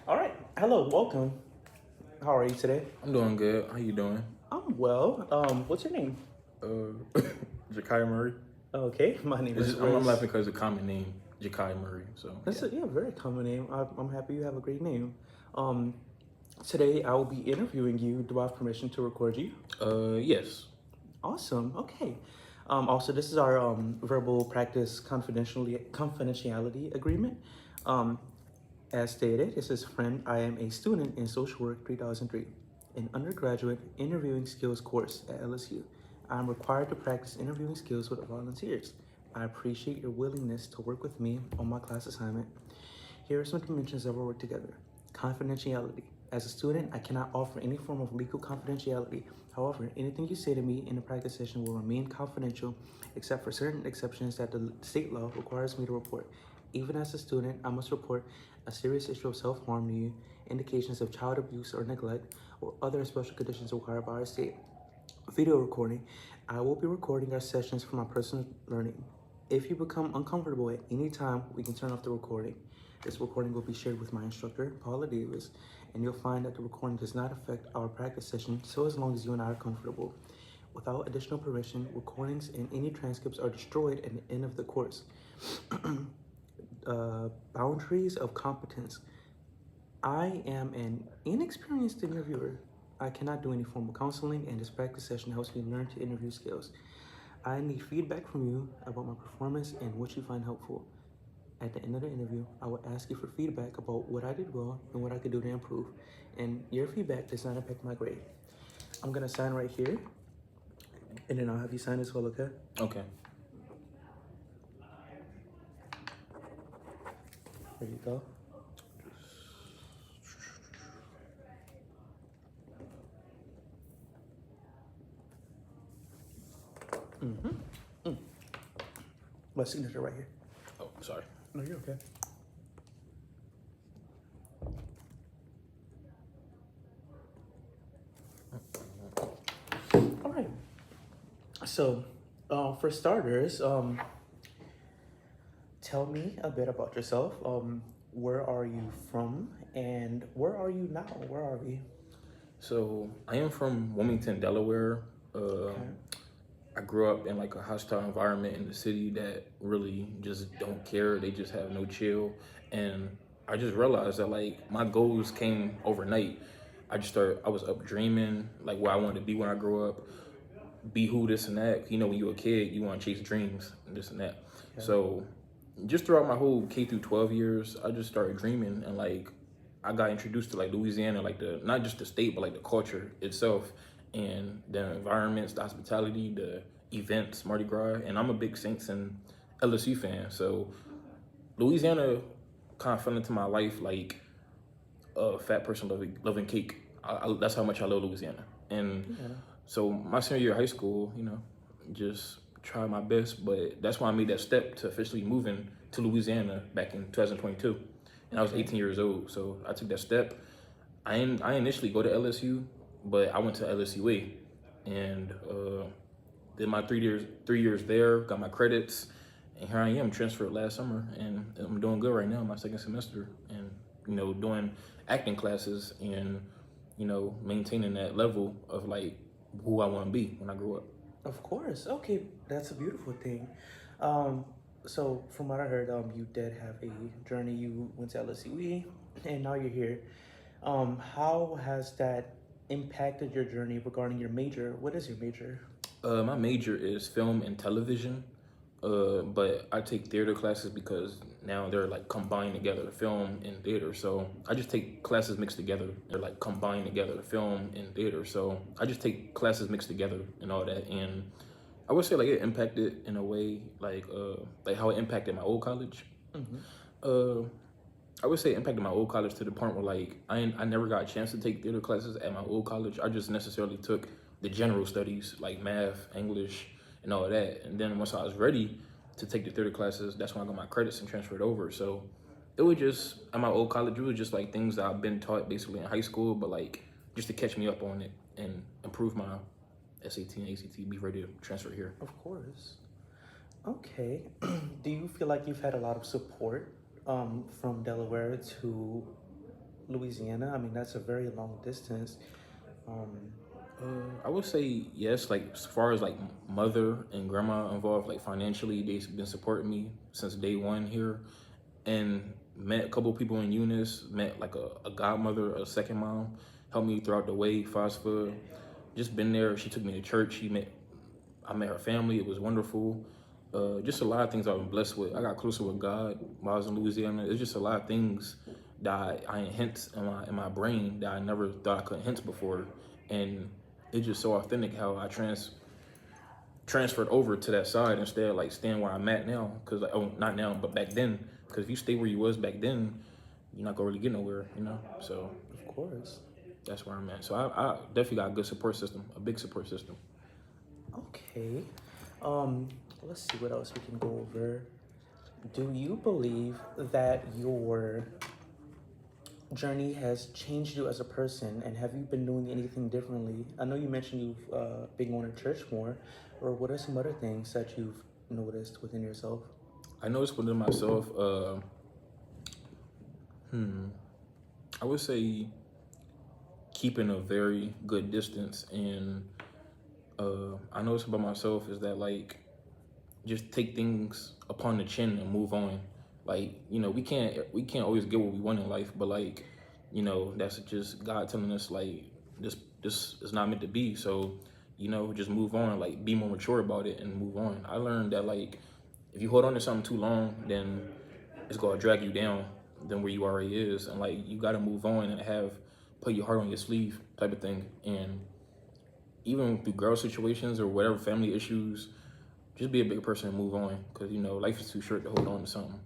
All right. Hello. Welcome. How are you today? I'm doing good. How you doing? I'm well. What's your name? Uh, Jakai Murray. Okay. My name is I'm Riz. laughing because it's a common name, Jakai Murray. So That's yeah. a very common name. I'm happy you have a great name. Um, Today I will be interviewing you. Do I have permission to record you? Yes. Awesome. Okay. Also, this is our verbal practice confidentiality agreement. Um, as stated, it says, friend, I am a student in Social Work 3003, an undergraduate interviewing skills course at LSU. I am required to practice interviewing skills with volunteers. I appreciate your willingness to work with me on my class assignment. Here are some dimensions of our work together. Confidentiality. As a student, I cannot offer any form of legal confidentiality. However, anything you say to me in a practice session will remain confidential, except for certain exceptions that the state law requires me to report. Even as a student, I must report a serious issue of self-harm to you, indications of child abuse or neglect, or other special conditions required by our state. Video recording. I will be recording our sessions for my personal learning. If you become uncomfortable at any time, we can turn off the recording. This recording will be shared with my instructor, Paula Davis, and you'll find that the recording does not affect our practice session, so as long as you and I are comfortable. Without additional permission, recordings and any transcripts are destroyed at the end of the course. Boundaries of competence. I am an inexperienced interviewer. I cannot do any formal counseling, and this practice session helps me learn to interview skills. I need feedback from you about my performance and what you find helpful. At the end of the interview, I will ask you for feedback about what I did well and what I could do to improve. And your feedback does not impact my grade. I'm gonna sign right here, and then I'll have you sign as well, okay? Okay. There you go. My signature right here. Oh, sorry. No, you're okay. All right. So, for starters, tell me a bit about yourself. Where are you from, and where are you now? Where are we? So I am from Wilmington, Delaware. Okay. I grew up in like a hostile environment in the city that really just don't care. They just have no chill, and I just realized that like my goals came overnight. I was up dreaming like where I wanted to be when I grow up, be who this and that. You know, when you're a kid, you want to chase dreams and this and that. Okay. So just throughout my whole K through 12 years, I just started dreaming and like I got introduced to like Louisiana, like the not just the state, but like the culture itself and the environments, the hospitality, the events, Mardi Gras. And I'm a big Saints and LSU fan. So Louisiana kind of fell into my life like a fat person loving cake. That's how much I love Louisiana. And Yeah. so my senior year of high school, you know, just tried my best, but that's why I made that step to officially moving to Louisiana back in 2022. And I was 18 years old, so I took that step. I initially go to LSU, but I went to LSUA and did my 3 years there, got my credits, and here I am transferred last summer, and I'm doing good right now, my second semester, and you know, doing acting classes and you know, maintaining that level of like who I want to be when I grow up. Of course. Okay, that's a beautiful thing. Um, so from what I heard, you did have a journey. You went to LSUE, and now you're here. How has that impacted your journey regarding your major? What is your major? My major is film and television, but I take theater classes because now they're like combined together, film and theater. So I just take classes mixed together. They're like combined together, film and theater. So I just take classes mixed together and all that. And I would say like it impacted in a way like how it impacted my old college. Mm-hmm. Uh, I would say it impacted my old college to the point where like I never got a chance to take theater classes at my old college. I just necessarily took the general studies like math, English, and all of that. And then once I was ready to take the theater classes, that's when I got my credits and transferred over. So it was just at my old college, it was just like things that I've been taught basically in high school, but like just to catch me up on it and improve my SAT and ACT, be ready to transfer here. Of course. Okay. Do you feel like you've had a lot of support from Delaware to Louisiana? I mean, that's a very long distance. Um, I would say yes. Like as far as like mother and grandma involved, like financially, they've been supporting me since day one here, and met a couple of people in Eunice. Met like a godmother, a second mom, helped me throughout the way. FOSFA, just been there. She took me to church. I met her family. It was wonderful. Just a lot of things I've been blessed with. I got closer with God while I was in Louisiana. It's just a lot of things that I hints in my brain that I never thought I could hint before, and it's just so authentic how I transferred over to that side instead of like staying where I'm at now. Cause like, oh, not now, but back then. Cause if you stay where you was back then, you're not gonna really get nowhere, you know. So of course. that's where I'm at. So I definitely got a good support system, a big support system. Okay. Um, let's see what else we can go over. Do you believe that your journey has changed you as a person, and have you been doing anything differently? I know you mentioned you've been going to church more, or what are some other things that you've noticed within yourself? I noticed within myself, I would say keeping a very good distance, and I noticed about myself is that like just take things upon the chin and move on. Like, you know, we can't always get what we want in life, but like, you know, that's just God telling us like this is not meant to be. So, you know, just move on, like be more mature about it and move on. I learned that like if you hold on to something too long, then it's gonna drag you down than where you already is. And like you gotta move on and have put your heart on your sleeve type of thing. And even through girl situations or whatever family issues, just be a bigger person and move on, because you know life is too short to hold on to something.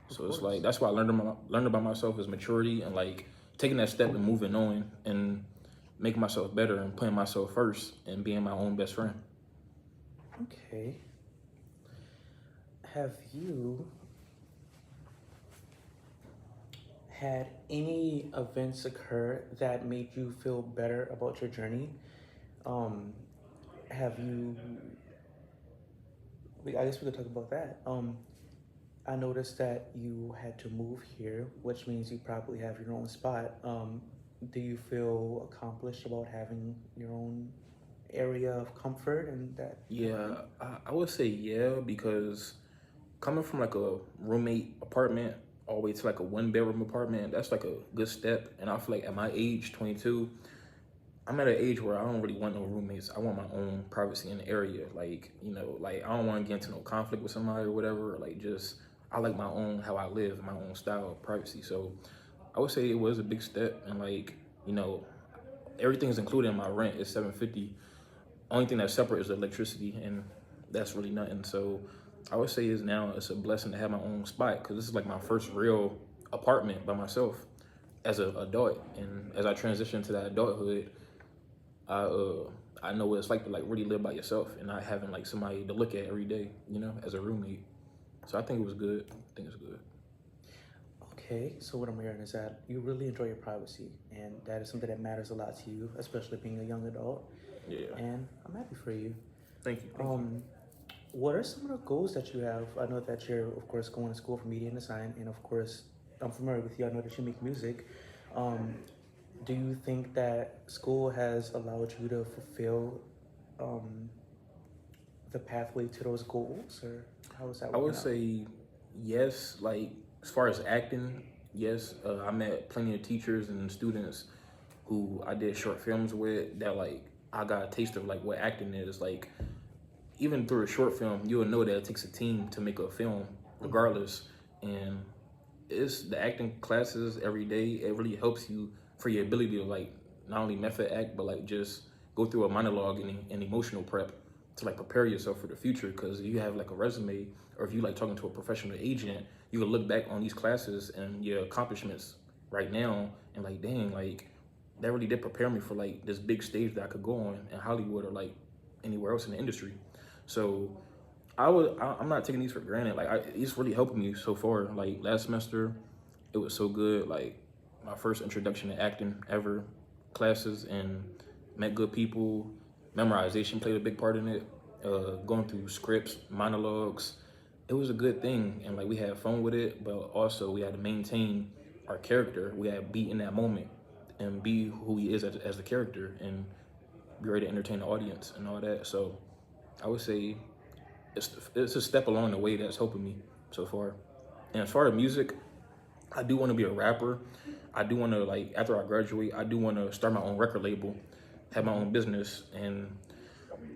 Of So it's course. like that's why I learned about myself is maturity and like taking that step and moving on and making myself better and putting myself first and being my own best friend. Okay. Have you had any events occur that made you feel better about your journey? Um, have you? I guess we could talk about that. I noticed that you had to move here, which means you probably have your own spot. Do you feel accomplished about having your own area of comfort and that kind of Yeah, thing? I would say yeah, because coming from like a roommate apartment all the way to like a one bedroom apartment, that's like a good step. And I feel like at my age, 22, I'm at an age where I don't really want no roommates. I want my own privacy in the area. Like, you know, like I don't want to get into no conflict with somebody or whatever. Like just I like my own how I live, my own style of privacy. So I would say it was a big step, and like, you know, everything's included in my rent. It's 750. Only thing that's separate is the electricity, and that's really nothing. So I would say is now it's a blessing to have my own spot, because this is like my first real apartment by myself as an adult. And as I transition to that adulthood, I uh I know what it's like to like really live by yourself and not having like somebody to look at every day, you know, as a roommate. So I think it was good. I think it's good. Okay, so what I'm hearing is that you really enjoy your privacy, and that is something that matters a lot to you, especially being a young adult. Yeah. And I'm happy for you. Thank you. Thank you. Um, what are some of the goals that you have? I know that you're, of course, going to school for media and design, and of course, I'm familiar with you. I know that you make music. Um, do you think that school has allowed you to fulfill um, the pathway to those goals, or how is that I would working out? say yes. Like as far as acting, yes. I met plenty of teachers and students who I did short films with that like I got a taste of like what acting is. Like even through a short film, you'll know that it takes a team to make a film, Mm-hmm. regardless. And it's the acting classes every day. It really helps you for your ability to like not only method act, but like just go through a monologue and emotional prep to like prepare yourself for the future. Because you have like a resume, or if you like talking to a professional agent, you can look back on these classes and your accomplishments right now and like, dang, like that really did prepare me for like this big stage that I could go on in Hollywood or like anywhere else in the industry. So I'm not taking these for granted. Like it's really helping me so far. Like last semester, it was so good. Like my first introduction to acting ever classes, and met good people. Memorization played a big part in it. Going through scripts, monologues, it was a good thing. And like we had fun with it, but also we had to maintain our character. We gotta be in that moment and be who he is as the character and be ready to entertain the audience and all that. So I would say it's a step along the way that's helping me so far. And as far as music, I do want to be a rapper. I do want to like after I graduate, I do want to start my own record label, have my own business, and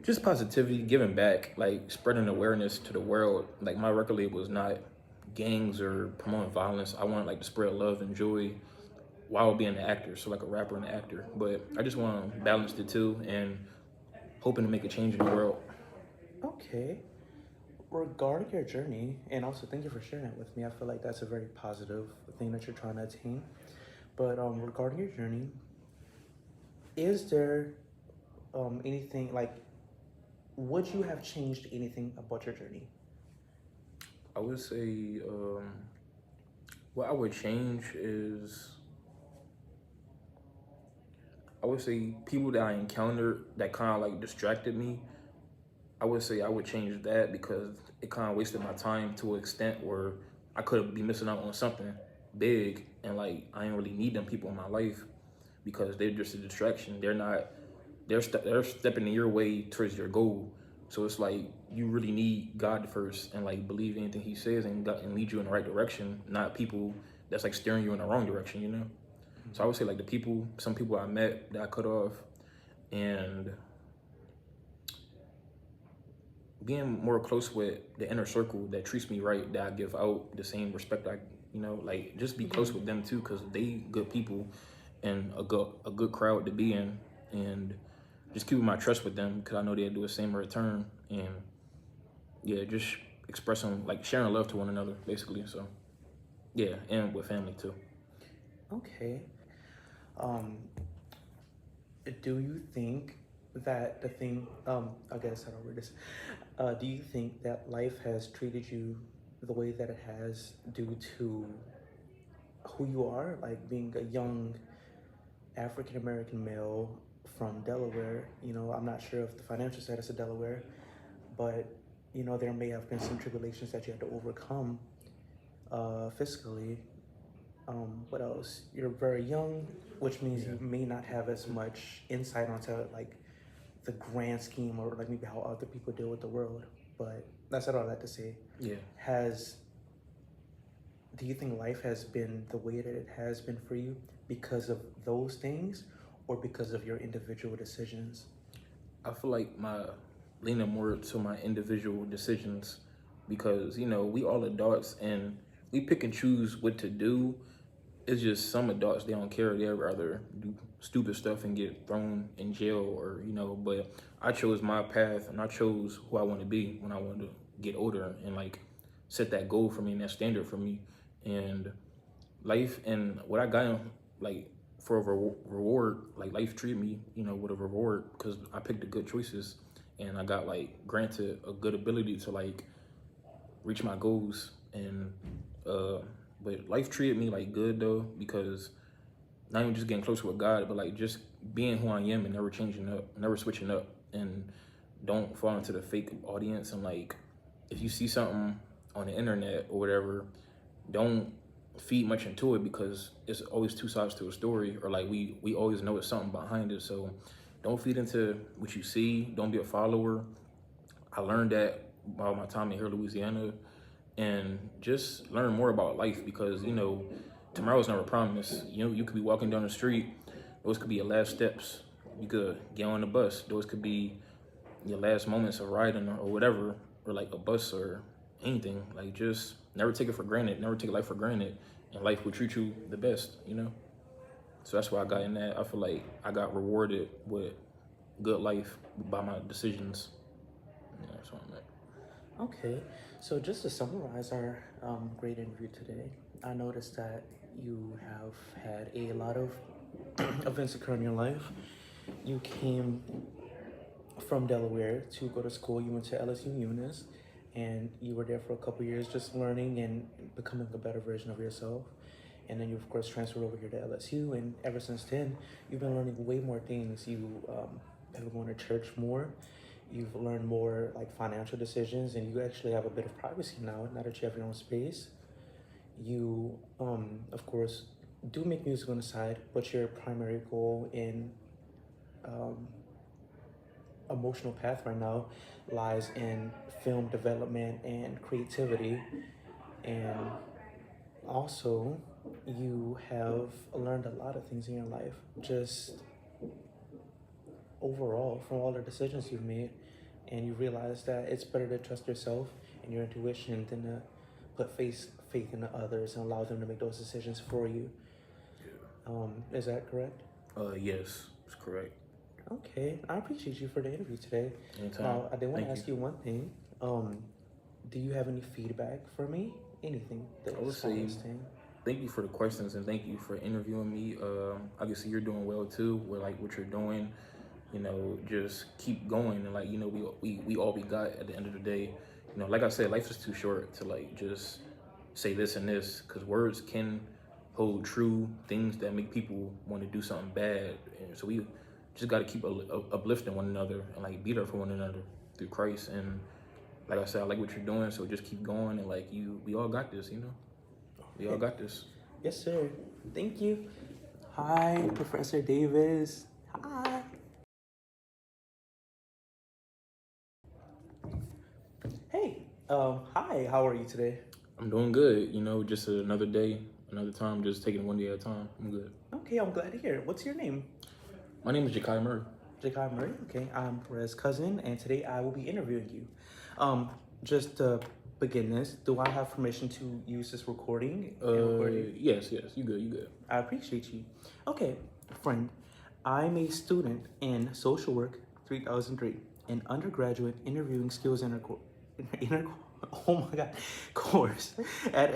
just positivity, giving back, like spreading awareness to the world. Like my record label is not gangs or promoting violence. I want like to spread love and joy while being an actor, so like a rapper and an actor. But I just want to balance the two and hoping to make a change in the world. Okay. Regarding your journey, and also thank you for sharing it with me. I feel like that's a very positive thing that you're trying to attain. But regarding your journey, is there anything like, would you have changed anything about your journey? I would say what I would change is I would say people that I encountered that kind of like distracted me. I would say I would change that because it kind of wasted my time to an extent where I could be missing out on something big and like I didn't really need them people in my life because they're just a distraction. They're not. They're stepping in your way towards your goal. So it's like you really need God first and like believe anything He says and lead you in the right direction, not people that's like steering you in the wrong direction. You know. So I would say like some people I met that I cut off, and being more close with the inner circle that treats me right, that I give out the same respect like just be close with them too, because they good people and a good crowd to be in, and just keeping my trust with them because I know they'll do the same in return, and yeah, just expressing like sharing love to one another basically. So yeah, and with family too. Okay. Um, do you think that the thing, I guess I don't read this. Do you think that life has treated you the way that it has due to who you are, like being a young African American male from Delaware? I'm not sure of the financial status of Delaware, but there may have been some tribulations that you had to overcome fiscally. What else? You're very young, which means you may not have as much insight onto like the grand scheme or like maybe how other people deal with the world. But that's what I like to say. Yeah. Has Do you think life has been the way that it has been for you because of those things or because of your individual decisions? I feel like my leaning more to my individual decisions because we all adults and we pick and choose what to do. It's just some adults they don't care. They'd rather do stupid stuff and get thrown in jail or. But I chose my path and I chose who I want to be when I wanted to get older and like set that goal for me and that standard for me and life and what I got like for a reward, like life treated me, with a reward because I picked the good choices and I got like granted a good ability to like reach my goals and but life treated me like good though because not even just getting closer with God, but like just being who I am and never changing up, never switching up, and don't fall into the fake audience and like if you see something on the internet or whatever, don't feed much into it because it's always two sides to a story or like we always know it's something behind it. So don't feed into what you see. Don't be a follower. I learned that about my time in here in Louisiana and just learn more about life because tomorrow's never promised. You could be walking down the street, those could be your last steps. You could get on the bus, those could be your last moments of riding or whatever, or like a bus or anything. Like just never take it for granted, never take life for granted, and life will treat you the best. So that's why I got in that. I feel like I got rewarded with good life by my decisions. Yeah, that's what I'm at. Okay, so just to summarize our great interview today, I noticed that you have had a lot of events occur in your life. You came from Delaware to go to school. You went to LSU Eunice, and you were there for a couple years just learning and becoming a better version of yourself. And then you, of course, transferred over here to LSU, and ever since then, you've been learning way more things. You have been going to church more. You've learned more like financial decisions, and you actually have a bit of privacy now that you have your own space. You, of course, do make music on the side, but your primary goal in um, emotional path right now lies in film development and creativity. And also, you have learned a lot of things in your life, just overall, from all the decisions you've made. And you realize that it's better to trust yourself and your intuition than to put faith in others and allow them to make those decisions for you. Is that correct? Yes, it's correct. Okay, I appreciate you for the interview today. Anytime. Now, I did want Thank to ask you. you one thing. Do you have any feedback for me? Anything that I would is from say this thing? thank you for the questions and thank you for interviewing me. I can see you're doing well too. With like what you're doing, you know, just keep going and like you know we all we got at the end of the day. You know, like I said, life is too short to like just say this and this because words can hold true things that make people want to do something bad. And so we just got to keep uplifting one another and like be there for one another through Christ. And like I said, I like what you're doing, so just keep going and like we all got this, you know. We all got this. Yes, sir. Thank you. Hi, Professor Davis. Hi. Hey. Hi. How are you today? I'm doing good, you know, just another day, another time, just taking it one day at a time. I'm good. Okay, I'm glad to hear it. What's your name? My name is Jakai Murray. Jacob Murray. Okay, I'm Perez's cousin, and today I will be interviewing you. Just to begin this, do I have permission to use this recording and record you? Yes, you good, you good. I appreciate you. Okay, friend, I'm a student in social work 3003, an undergraduate interviewing skills inter oh my god, course at